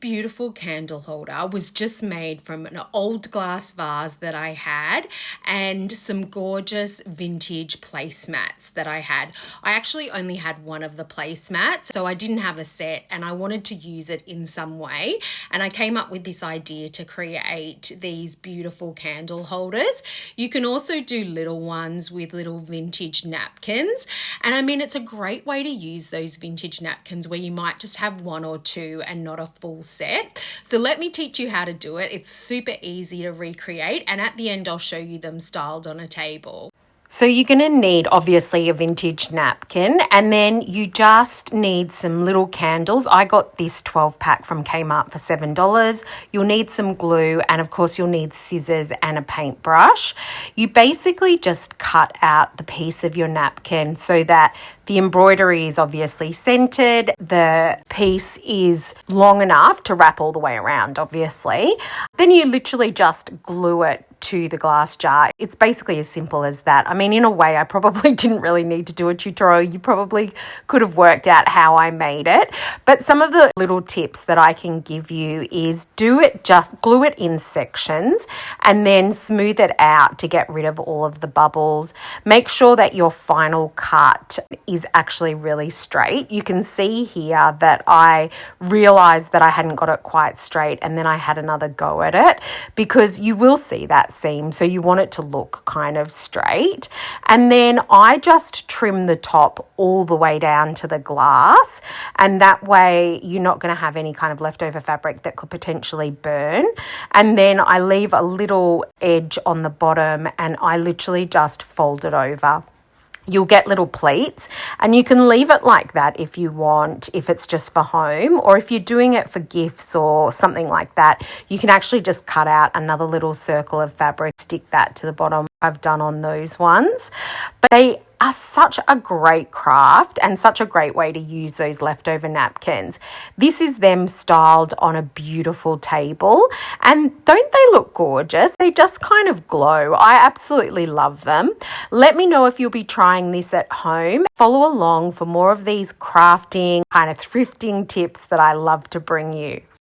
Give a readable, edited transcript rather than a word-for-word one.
beautiful candle holder was just made from an old glass vase that I had and some gorgeous vintage placemats that I had. I actually only had one of the placemats, so I didn't have a set and I wanted to use it in some way. And I came up with this idea to create these beautiful candle holders. You can also do little ones with little vintage napkins. And I mean, it's a great way to use those vintage napkins where you might just have one or two and not a full set. So let me teach you how to do it. It's super easy to recreate, and at the end I'll show you them styled on a table. So you're going to need obviously a vintage napkin, and then you just need some little candles. I got this 12 pack from Kmart for $7. You'll need some glue, and of course you'll need scissors and a paintbrush. You basically just cut out the piece of your napkin so that the embroidery is obviously centered. The piece is long enough to wrap all the way around, obviously. Then you literally just glue it to the glass jar. It's basically as simple as that. I mean, in a way, I probably didn't really need to do a tutorial. You probably could have worked out how I made it. But some of the little tips that I can give you is just glue it in sections and then smooth it out to get rid of all of the bubbles. Make sure that your final cut is actually really straight. You can see here that I realized that I hadn't got it quite straight, and then I had another go at it, because you will see that seam, so you want it to look kind of straight. And then I just trim the top all the way down to the glass, and that way you're not going to have any kind of leftover fabric that could potentially burn. And then I leave a little edge on the bottom and I literally just fold it over. You'll get little pleats, and you can leave it like that if you want, if it's just for home, or if you're doing it for gifts or something like that, you can actually just cut out another little circle of fabric, stick that to the bottom. I've done on those ones, but they are such a great craft and such a great way to use those leftover napkins. This is them styled on a beautiful table, and don't they look gorgeous? They just kind of glow. I absolutely love them. Let me know if you'll be trying this at home. Follow along for more of these crafting, kind of thrifting tips that I love to bring you.